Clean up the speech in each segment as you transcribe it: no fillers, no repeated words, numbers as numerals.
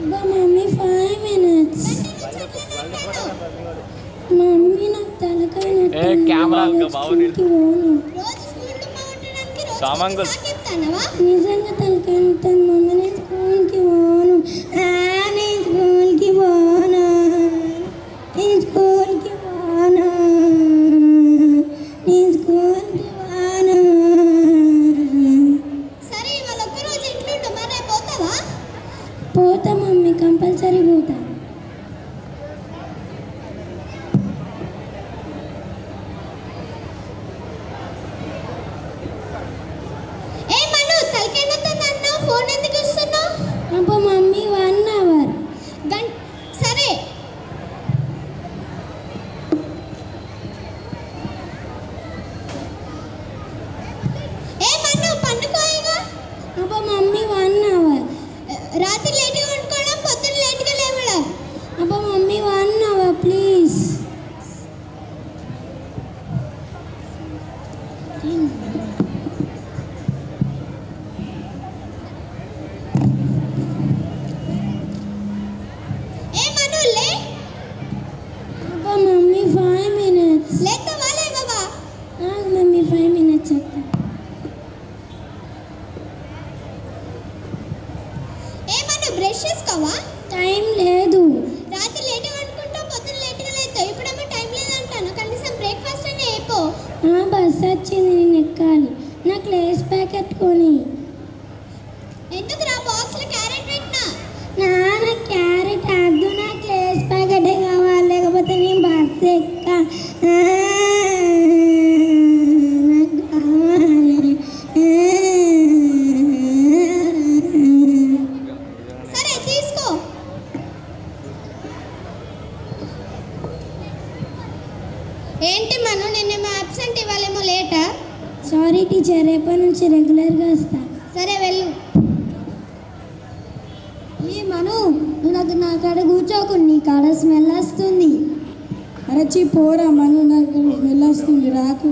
అబ్బా mummy 5 minutes. Mummy నాకు తలకాయ నిజంగా తలకాయ నొత్తాను మమ్మీ. నేను స్కూల్కి పోను. నేను స్కూల్కి పోను. నేను స్కూల్కి పోను. నేను స్కూల్కి పోను. సరే ఇవాళ ఒక్కరోజు ఇంట్లో మరి పోతావా? పోతా మమ్మీ, కంపల్సరీ పోతా. ఫోన్ ఎందుకు ఇస్తున్నావు? అబ్బా మమ్మీ 1 hour. సరే మన్ను పండుకోయిగా. అబ్బా మమ్మీ 1 hour. రాత్రి లేట్గా వండుకోవడం, పొద్దున్న లేట్గా లేవడం. అబ్బా mummy 1 hour please. Mummy 5 minutes. లేస్తావా లేవవా? మమ్మీ 5 minutes చెప్తా. ఏమన్నా బ్రష్ చేసుకోవా? టైం లేదు. రాత్రి లేట్ వండుకుంటావు, పొద్దున్న లేట్గా లేస్తావు. ఇప్పుడేమో టైం లేదంటాను. కనీసం బ్రేక్ఫాస్ట్ అనే అయిపో. బస్ వచ్చింది, నేను ఎక్కాలి. నాకు లేస్ ప్యాకెట్ కొని. ఎందుకు రా బాక్స్లో క్యారెట్ పెట్టినా? నాన్న క్యారెట్ అద్దు, నాకు లేస్ ప్యాకెటే కావాలి, లేకపోతే నేను బస్ ఎక్క. నాకు కావాలి. సరే తీసుకో. ఏంటి మను, నిన్నేమో అబ్సెంట్, ఇవ్వాలేమో లేటా? సారీ టీచర్, రేపటి నుంచి రెగ్యులర్గా వస్తా. సరే వెళ్ళు. ఏ మను, నువ్వు నా కాడ కూర్చోకు, నీ కాడ స్మెల్ వస్తుంది. అరచి పోరా మను, నాకు స్మెల్ వస్తుంది, రాకు.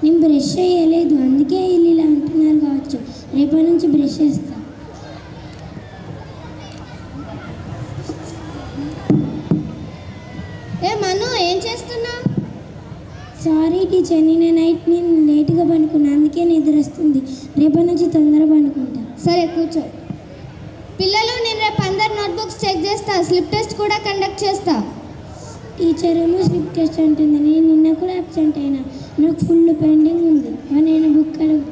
నేను బ్రష్ చేయలేదు, అందుకే వీళ్ళు ఇలా అంటున్నారు కావచ్చు. రేపటి నుంచి బ్రష్ చేస్తా. మను ఏం చేస్తున్నావు? సారీ టీచర్, నేను లేట్గా పడుకున్నా, అందుకే నిద్ర వస్తుంది. రేపటి నుంచి తొందరగా పడుకుంటా. సరే కూర్చో. పిల్లలు, నేను రేపు అందరు నోట్బుక్స్ చెక్ చేస్తా, స్లిప్ టెస్ట్ కూడా కండక్ట్ చేస్తా. టీచర్ ఏమో స్లిప్ టెస్ట్ అంటుంది, నేను నిన్న కూడా అబ్సెంట్ అయినా, నాకు ఫుల్ పెండింగ్ ఉంది. నేను బుక్ అడుగు,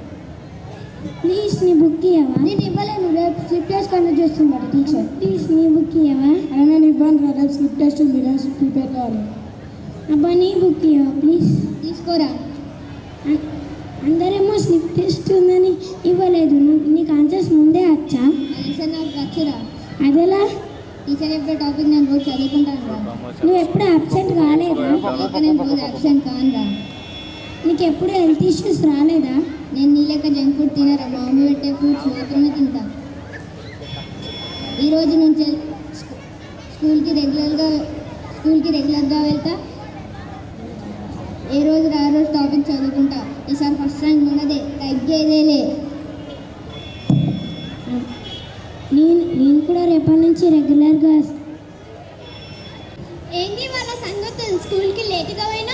ప్లీజ్ నీ బుక్ ఇవ్వవా? నేను ఇవ్వలేను, రేపు స్లిప్ టెస్ట్ కండక్ట్ చేస్తున్నాడు టీచర్. ప్లీజ్ నీ బుక్ ఇవ్వవా? నేను ఇవ్వను, రేపు స్లిప్ టెస్ట్ ఉంది, రేపు ప్రిపేర్ కావాలి. అబ్బా నీ బుక్ ఇవ్వవా ప్లీజ్? తీసుకోరా. అందరేమో స్లిప్ టెస్ట్ ఉందని ఇవ్వలేదు, నీకు ఆన్సర్స్ ముందే వచ్చా? నాకు వచ్చురా. అదెలా? టీచర్ చెప్పే టాపిక్ నేను రోజు చదువుకుంటాను రా. నువ్వు ఎప్పుడు అబ్సెంట్ కాలేదా? నేను రోజు అబ్సెంట్ కానురా. నీకు ఎప్పుడు హెల్త్ ఇష్యూస్ రాలేదా? నేను నీ లెక్క జంక్ ఫుడ్ తినరా, మా మమ్మీ పెట్టే ఫుడ్స్ మాత్రమే తింటా. ఈరోజు నుంచి స్కూల్కి రెగ్యులర్గా వెళ్తా. ఏ రోజు ఆ రోజు టాపిక్ చదువుకుంటా. ఈసారి ఫస్ట్ ర్యాంక్ ఉన్నదే, తగ్గేదేలే. నేను కూడా రేపటి నుంచి రెగ్యులర్గా. ఏంటి వాళ్ళ సంగతులు? స్కూల్కి లేట్గా పోయినా